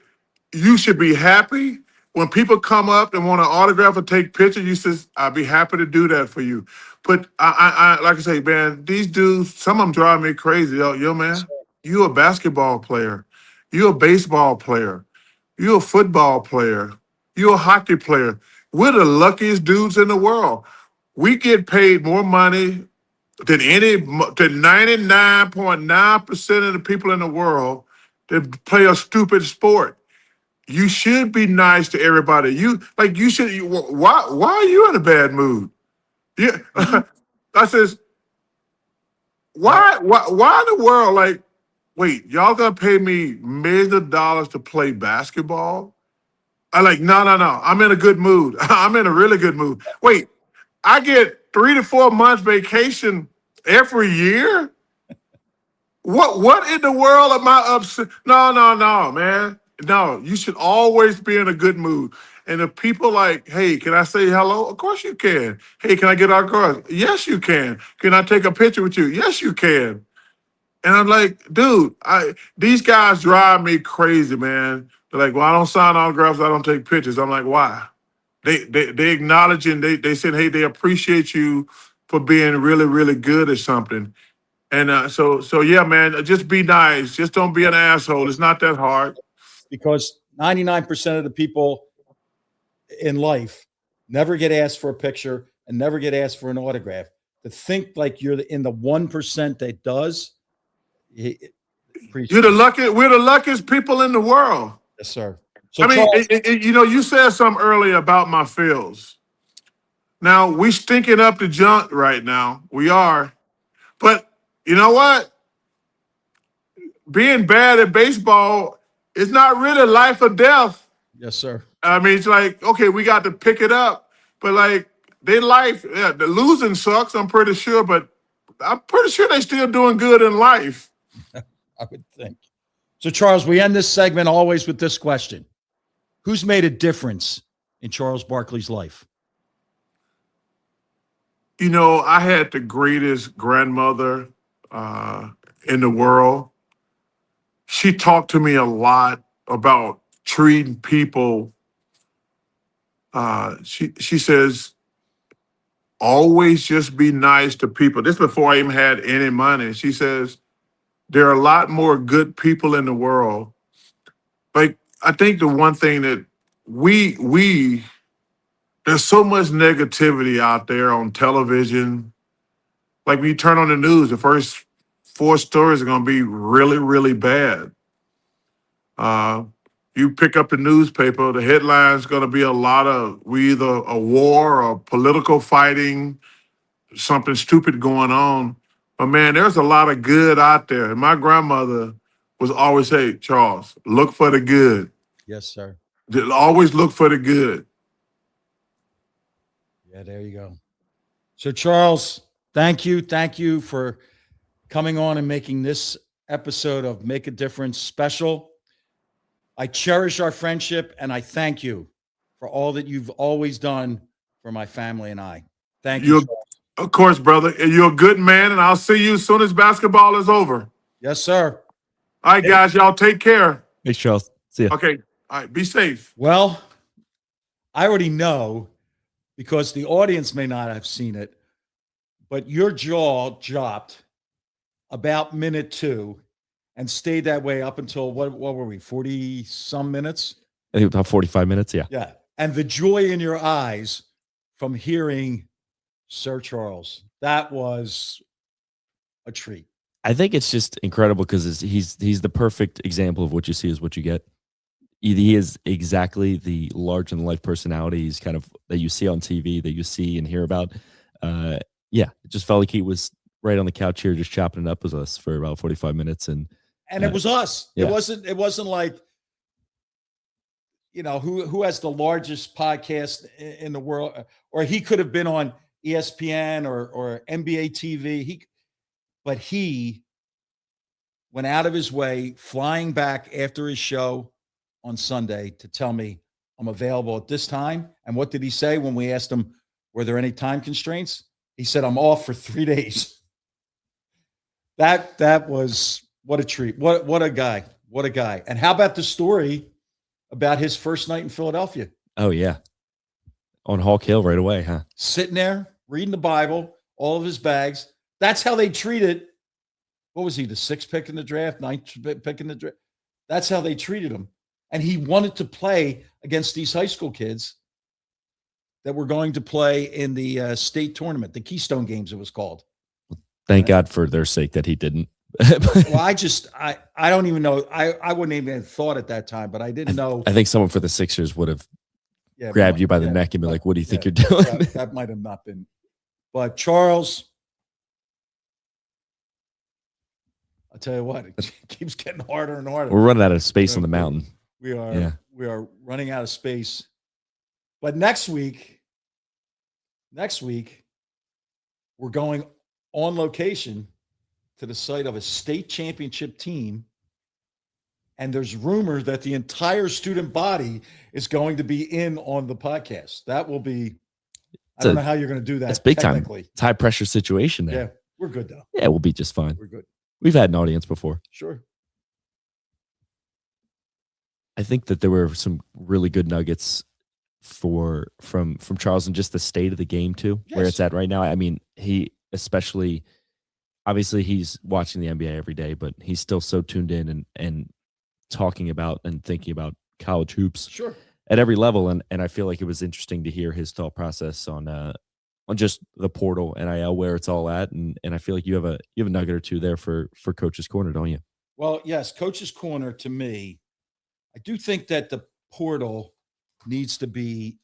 you should be happy when people come up and want to autograph or take pictures. You says, I'd be happy to do that for you. But I like I say, man, these dudes, some of them drive me crazy. Yo, man, you a basketball player. You a baseball player. You a football player. You a hockey player. We're the luckiest dudes in the world. We get paid more money than 99.9% of the people in the world that play a stupid sport. You should be nice to everybody. You should. Why are you in a bad mood? Yeah, Mhm. I says, why in the world? Like, wait, y'all gonna pay me millions of dollars to play basketball? I like, no. I'm in a good mood. I'm in a really good mood. Wait, I get 3 to 4 months vacation every year. What in the world am I upset? No, man. No, you should always be in a good mood. And if people like, hey, can I say hello? Of course you can. Hey, can I get autographs? Yes, you can. Can I take a picture with you? Yes, you can. And I'm like, dude, these guys drive me crazy, man. They're like, well, I don't sign autographs, I don't take pictures. I'm like, why? They acknowledge and they said, hey, they appreciate you for being really, really good at something. And so yeah, man, just be nice. Just don't be an asshole. It's not that hard. Because 99% of the people in life never get asked for a picture and never get asked for an autograph. To think like you're in the 1% that does, preach. We're the luckiest people in the world. Yes, sir. So, I mean, Charles, you said something earlier about my feels. Now we stinking up the junk right now. We are, but you know what? Being bad at baseball is not really life or death. yes, sir. I mean, it's like, okay, we got to pick it up, but like their life, yeah, the losing sucks. I'm pretty sure, but I'm pretty sure they're still doing good in life. I would think. So, Charles, we end this segment always with this question: who's made a difference in Charles Barkley's life? I had the greatest grandmother uh, in the world. She talked to me a lot about treating people. She says, always just be nice to people. This before I even had any money. She says, there are a lot more good people in the world. Like, I think the one thing that we there's so much negativity out there on television. Like when you turn on the news, the first four stories are gonna be really, really bad. Uh, you pick up the newspaper, the headline's gonna be a lot of either a war or political fighting, something stupid going on. But man, there's a lot of good out there. And my grandmother was always say, Charles, look for the good. Yes, sir. Always look for the good. Yeah, there you go. So, Charles, thank you. Thank you for coming on and making this episode of Make a Difference special. I cherish our friendship and I thank you for all that you've always done for my family and I. Thank you. You're, of course, brother. And you're a good man, and I'll see you as soon as basketball is over. Yes, sir. All right, guys, y'all take care. Thanks, Charles. See ya. Okay. All right, be safe. Well, I already know because the audience may not have seen it, but your jaw dropped about minute 2 and stayed that way up until what were we, 40 some minutes? I think about 45 minutes. Yeah. Yeah. And the joy in your eyes from hearing Sir Charles, that was a treat. I think it's just incredible because he's the perfect example of what you see is what you get. He is exactly the larger than life personality. He's kind of that you see on TV, that you see and hear about. Yeah, it just felt like he was right on the couch here, just chopping it up with us for about 45 minutes, and it was us. Yeah. It wasn't like, you know, who has the largest podcast in the world, or he could have been on ESPN or NBA TV. But he went out of his way, flying back after his show on Sunday to tell me I'm available at this time. And what did he say when we asked him, were there any time constraints? He said, I'm off for 3 days. That was what a treat. What a guy. What a guy. And how about the story about his first night in Philadelphia? Oh yeah. On Hawk Hill right away, huh? Sitting there, reading the Bible, all of his bags. That's how they treated, what was he, the 6th pick in the draft, 9th pick in the draft? That's how they treated him. And he wanted to play against these high school kids that were going to play in the state tournament, the Keystone Games it was called. Thank God for their sake that he didn't. Well, I don't even know. I wouldn't even have thought at that time, but I didn't know. I think someone for the Sixers would have grabbed you by the neck and be like, what do you think you're doing? That might have not been. But Charles, I'll tell you what, it keeps getting harder and harder. We're running out of space on the mountain. We are running out of space. But next week, we're going on location to the site of a state championship team. And there's rumors that the entire student body is going to be in on the podcast. That will be, I don't know how you're going to do that. It's big time. It's high pressure situation there. Yeah, we're good though. Yeah, we'll be just fine. We're good. We've had an audience before. Sure. I think that there were some really good nuggets from Charles and just the state of the game too, where it's at right now. I mean, he especially, obviously he's watching the NBA every day, but he's still so tuned in and talking about and thinking about college hoops at every level. And I feel like it was interesting to hear his thought process on just the portal, NIL, where it's all at. And I feel like you have a nugget or two there for Coach's Corner, don't you? Well, yes, Coach's Corner to me, I do think that the portal needs to be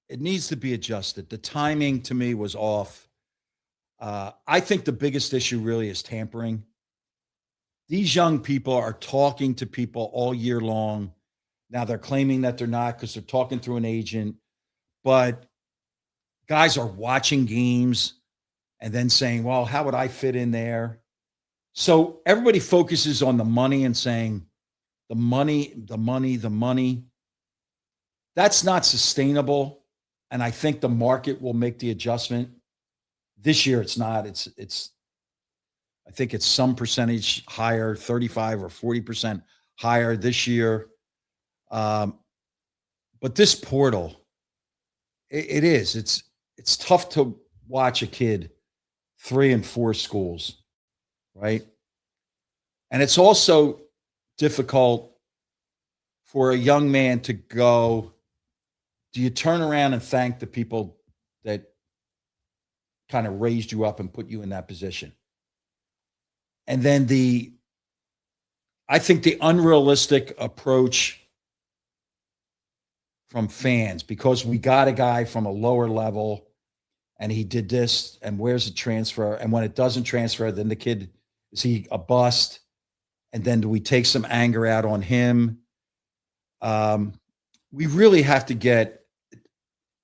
adjusted. The timing to me was off. I think the biggest issue really is tampering. These young people are talking to people all year long. Now they're claiming that they're not because they're talking through an agent, but guys are watching games and then saying, well, how would I fit in there? So everybody focuses on the money and saying the money. That's not sustainable. And I think the market will make the adjustment. This year it's not. I think it's some percentage higher, 35 or 40% higher this year. But this portal, it is. It's tough to watch a kid 3 and 4 schools, right? And it's also difficult for a young man to go, do you turn around and thank the people that kind of raised you up and put you in that position? And then I think the unrealistic approach from fans, because we got a guy from a lower level and he did this, and where's the transfer? And when it doesn't transfer, then the kid, is he a bust? And then do we take some anger out on him? We really have to get,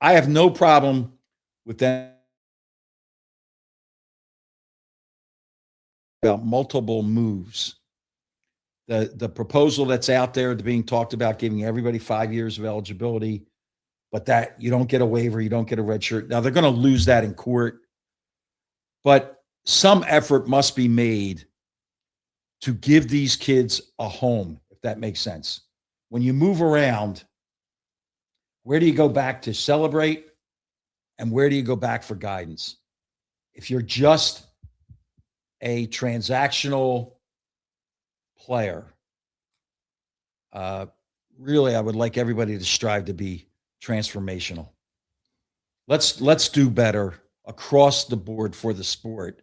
I have no problem with that about multiple moves. The proposal that's out there being talked about, giving everybody 5 years of eligibility, but that you don't get a waiver, you don't get a red shirt. Now they're going to lose that in court, but some effort must be made to give these kids a home, if that makes sense. When you move around, where do you go back to celebrate, and where do you go back for guidance? If you're just a transactional player, really, I would like everybody to strive to be transformational. Let's do better across the board for the sport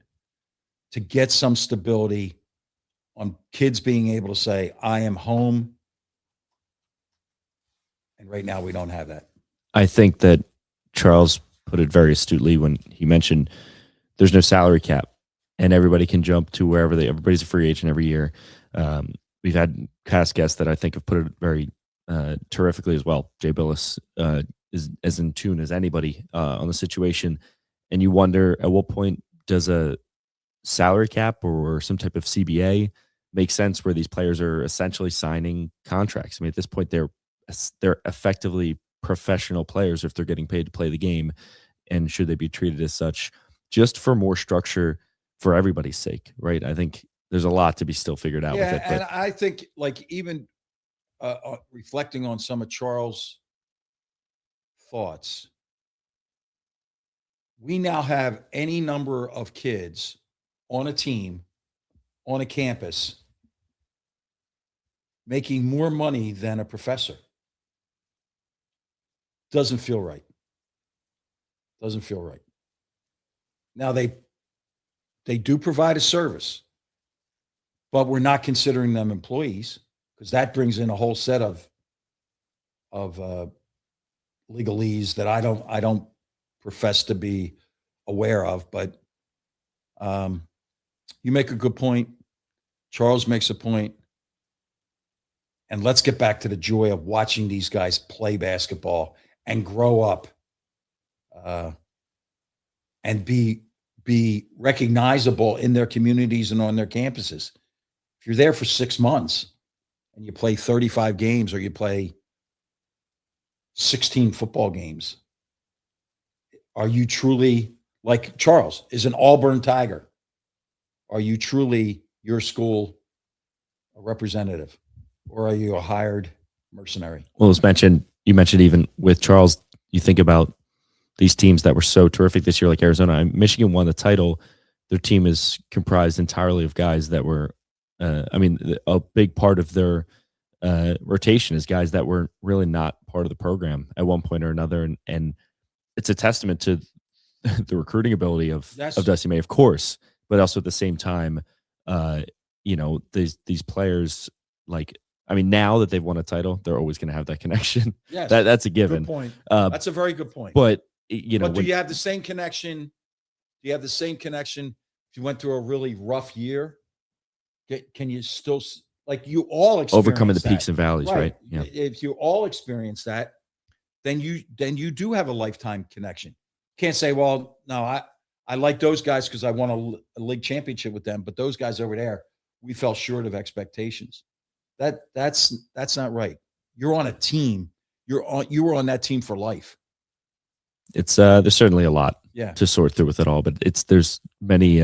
to get some stability on kids being able to say, I am home. And right now we don't have that. I think that Charles put it very astutely when he mentioned there's no salary cap and everybody can jump to wherever everybody's a free agent every year. We've had past guests that I think have put it very terrifically as well. Jay Billis is as in tune as anybody on the situation. And you wonder, at what point does a salary cap or some type of CBA make sense where these players are essentially signing contracts? I mean, at this point, they're effectively professional players if they're getting paid to play the game. And should they be treated as such, just for more structure for everybody's sake, right? I think there's a lot to be still figured out with it. And I think, like, even reflecting on some of Charles' thoughts, we now have any number of kids on a team, on a campus, making more money than a professor. Doesn't feel right. Doesn't feel right. Now, they do provide a service, but we're not considering them employees, because that brings in a whole set of legalese that I don't profess to be aware of. But you make a good point. Charles makes a point. And let's get back to the joy of watching these guys play basketball and grow up and be recognizable in their communities and on their campuses. If you're there for 6 months and you play 35 games or you play 16 football games, are you truly, like Charles is an Auburn Tiger, are you truly your school a representative, or are you a hired mercenary? Well, you mentioned even with Charles, you think about these teams that were so terrific this year, like Arizona. Michigan won the title. Their team is comprised entirely of guys that were, a big part of their rotation is guys that were really not part of the program at one point or another. And it's a testament to the recruiting ability of Dusty May, of course, but also at the same time, these players, now that they've won a title, they're always going to have that connection. Yes, that's a given. Good point. That's a very good point. But do you have the same connection? Do you have the same connection if you went through a really rough year? Can you still, like, you all experience overcoming the that, peaks and valleys, right? Yeah. If you all experience that, then you do have a lifetime connection. Can't say, well, no, I like those guys because I won a league championship with them, but those guys over there, we fell short of expectations. That's not right. You're on a team. You were on that team for life. It's there's certainly a lot Yeah. to sort through with it all, but there's many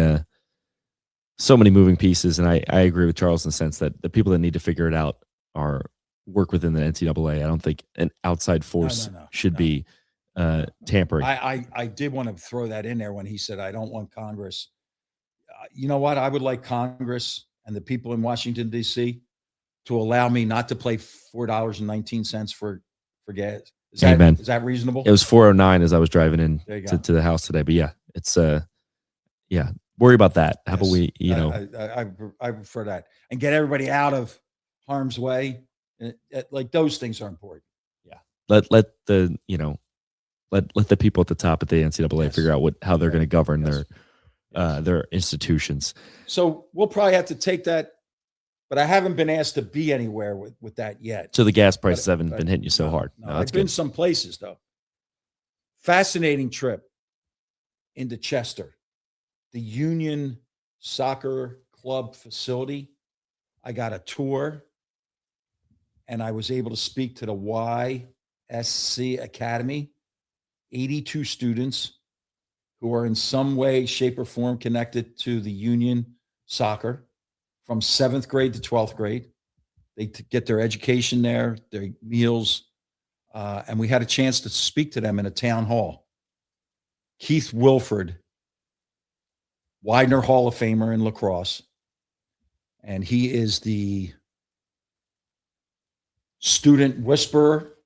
so many moving pieces, and I agree with Charles in the sense that the people that need to figure it out are work within the NCAA. I don't think an outside force should be tampering. I did want to throw that in there when he said, I don't want Congress. You know what? I would like Congress and the people in Washington, D.C. to allow me not to pay $4.19 for gas. Amen. Is that reasonable? It was 409 as I was driving in to the house today. But yeah, it's yeah. Worry about that. How about we, I prefer that and get everybody out of harm's way. Like those things are important. Yeah. Let the let the people at the top at the NCAA figure out how they're going to govern their institutions. So we'll probably have to take that, but I haven't been asked to be anywhere with that yet. So the gas prices haven't been hitting you so hard. No, I've been some places though. Fascinating trip into Chester, the Union Soccer Club facility. I got a tour and I was able to speak to the YSC Academy, 82 students who are in some way, shape, or form connected to the Union Soccer from 7th grade to 12th grade. They get their education there, their meals, and we had a chance to speak to them in a town hall. Keith Wilford, Widener Hall of Famer in lacrosse, and he is the student whisperer.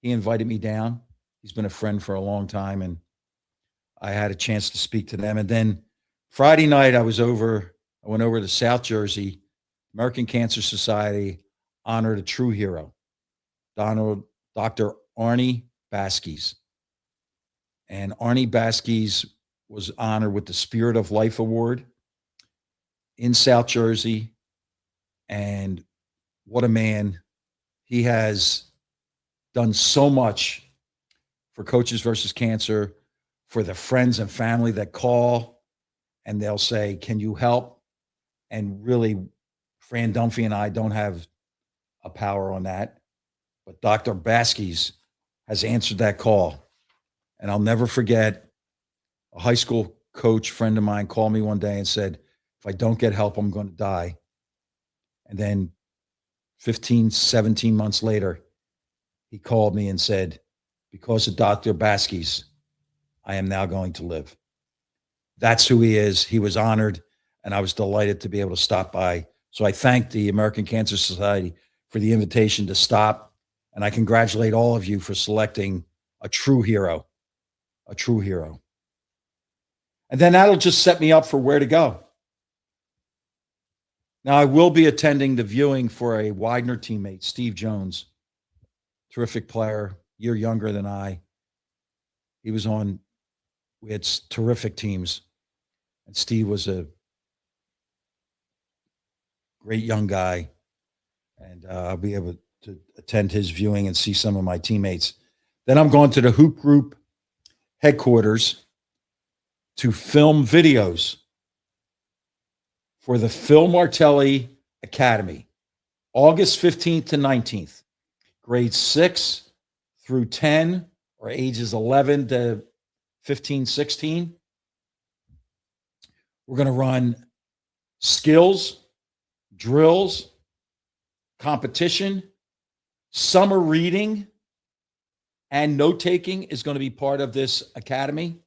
He invited me down. He's been a friend for a long time, and I had a chance to speak to them. And then Friday night, I went over to South Jersey. American Cancer Society honored a true hero, Dr. Arnie Baskis. And Arnie Baskis was honored with the Spirit of Life Award in South Jersey. And what a man. He has done so much for Coaches versus Cancer, for the friends and family that call and they'll say, can you help? And really, Fran Dunphy and I don't have a power on that. But Dr. Baskis has answered that call. And I'll never forget, a high school coach friend of mine called me one day and said, if I don't get help, I'm going to die. And then 15, 17 months later, he called me and said, because of Dr. Baskis, I am now going to live. That's who he is. He was honored, and I was delighted to be able to stop by. So I thank the American Cancer Society for the invitation to stop, and I congratulate all of you for selecting a true hero, a true hero. And then that'll just set me up for where to go. Now, I will be attending the viewing for a Widener teammate, Steve Jones, terrific player, year younger than I. He was on, we had terrific teams, and Steve was a great young guy, and I'll be able to attend his viewing and see some of my teammates. Then I'm going to the Hoop Group headquarters to film videos for the Phil Martelli Academy, August 15th to 19th, grades 6 through 10, or ages 11 to 15, 16. We're going to run skills, drills, competition, summer reading, and note-taking is going to be part of this academy.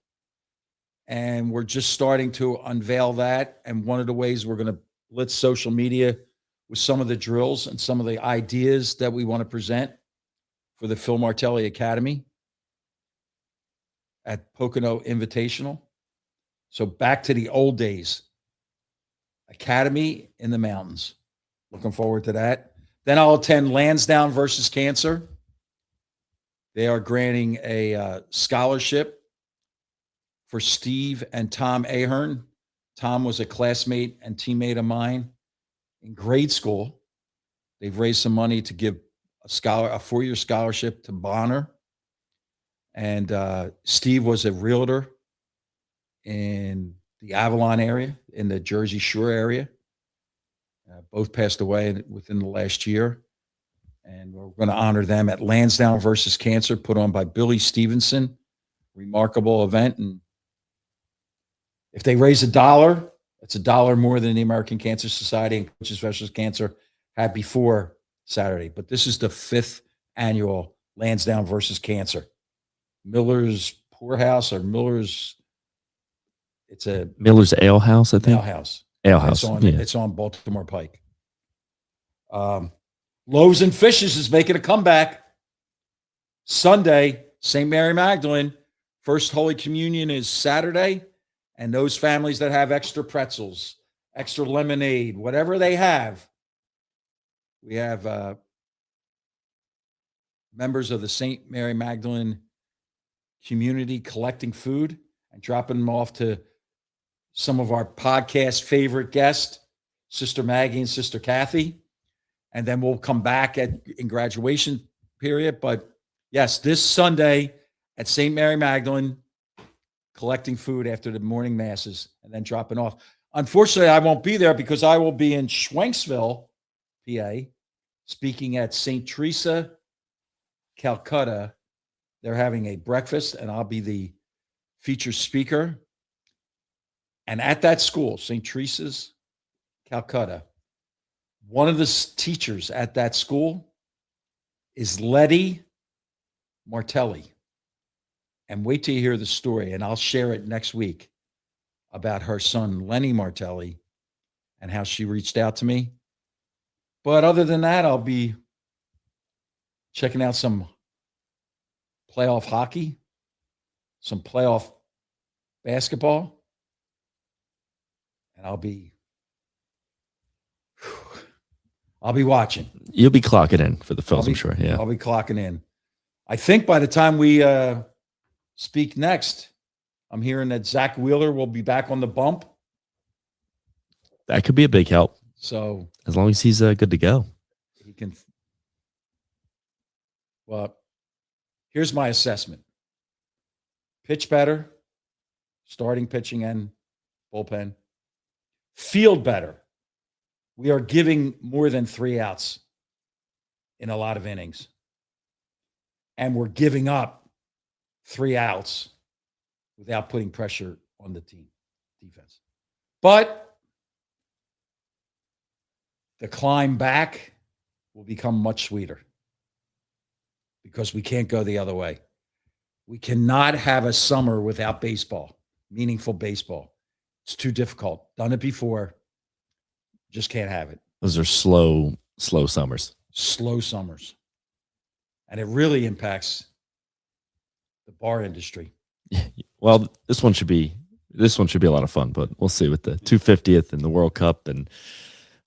And we're just starting to unveil that. And one of the ways we're going to blitz social media with some of the drills and some of the ideas that we want to present for the Phil Martelli Academy at Pocono Invitational. So back to the old days. Academy in the mountains. Looking forward to that. Then I'll attend Lansdowne versus Cancer. They are granting a scholarship for Steve and Tom Ahern. Tom was a classmate and teammate of mine in grade school. They've raised some money to give a 4-year scholarship to Bonner. And Steve was a realtor in the Avalon area, in the Jersey Shore area. Both passed away within the last year. And we're going to honor them at Lansdowne versus Cancer, put on by Billy Stevenson remarkable event. And if they raise $1, it's $1 more than the American Cancer Society and Coaches vs. Cancer had before Saturday. But this is the 5th annual Lansdowne versus Cancer. Miller's Poorhouse or Miller's, it's a Miller's Ale House, I think. Ale House. Ale House. It's on Baltimore Pike. Loaves and Fishes is making a comeback. Sunday, St. Mary Magdalene. First Holy Communion is Saturday. And those families that have extra pretzels, extra lemonade, whatever they have, we have members of the St. Mary Magdalene community collecting food and dropping them off to some of our podcast favorite guests, Sister Maggie and Sister Kathy. And then we'll come back in graduation period. But yes, this Sunday at St. Mary Magdalene, collecting food after the morning masses and then dropping off. Unfortunately, I won't be there because I will be in Schwenksville, PA, speaking at St. Teresa, Calcutta. They're having a breakfast, and I'll be the featured speaker. And at that school, St. Teresa's, Calcutta, one of the teachers at that school is Letty Martelli. And wait till you hear the story, and I'll share it next week about her son, Lenny Martelli, and how she reached out to me. But other than that, I'll be checking out some playoff hockey, some playoff basketball, and I'll be watching. You'll be clocking in for the Phils, I'm sure. Yeah, I'll be clocking in. I think by the time we speak next, I'm hearing that Zach Wheeler will be back on the bump. That could be a big help. So as long as he's good to go, he can. Well, here's my assessment: pitch better, starting pitching and bullpen. Field better. We are giving more than 3 outs in a lot of innings, and we're giving up 3 outs without putting pressure on the team defense. But the climb back will become much sweeter because we can't go the other way. We cannot have a summer without baseball, meaningful baseball. It's too difficult. Done it before. Just can't have it. Those are slow summers. Slow summers. And it really impacts the bar industry. Well, this one should be a lot of fun, but we'll see with the 250th and the World Cup, and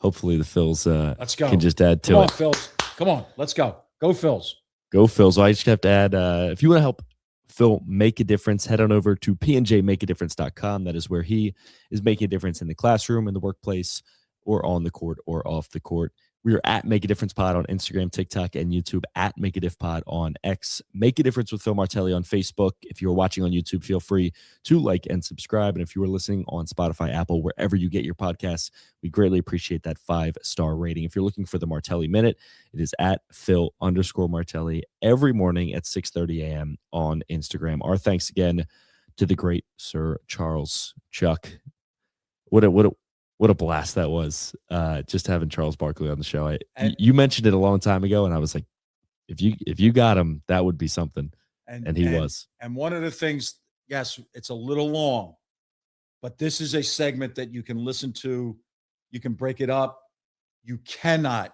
hopefully the Phils let's go. Can just add to Come on, it. Phils. Come on, let's go. Go Phils. Go Phils. I just have to add, if you want to help Phil make a difference, head on over to pnjmakeadifference.com. That is where he is making a difference in the classroom, in the workplace, or on the court or off the court. We are at Make a Difference Pod on Instagram, TikTok, and YouTube, at Make a Diff Pod on X. Make a Difference with Phil Martelli on Facebook. If you're watching on YouTube, feel free to like and subscribe. And if you are listening on Spotify, Apple, wherever you get your podcasts, we greatly appreciate that 5-star rating. If you're looking for the Martelli Minute, it is at Phil_Martelli every morning at 6:30 a.m. on Instagram. Our thanks again to the great Sir Charles Chuck. What a blast that was, just having Charles Barkley on the show. You mentioned it a long time ago, and I was like, if you got him, that would be something. And he was. And one of the things, yes, it's a little long, but this is a segment that you can listen to. You can break it up. You cannot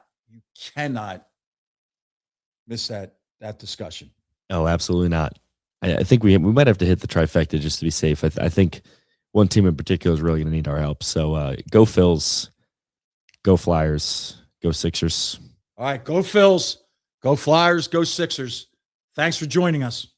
miss that discussion. Oh, absolutely not. I think we might have to hit the trifecta just to be safe. I think one team in particular is really going to need our help. So go Phils, go Flyers, go Sixers. All right, go Phils, go Flyers, go Sixers. Thanks for joining us.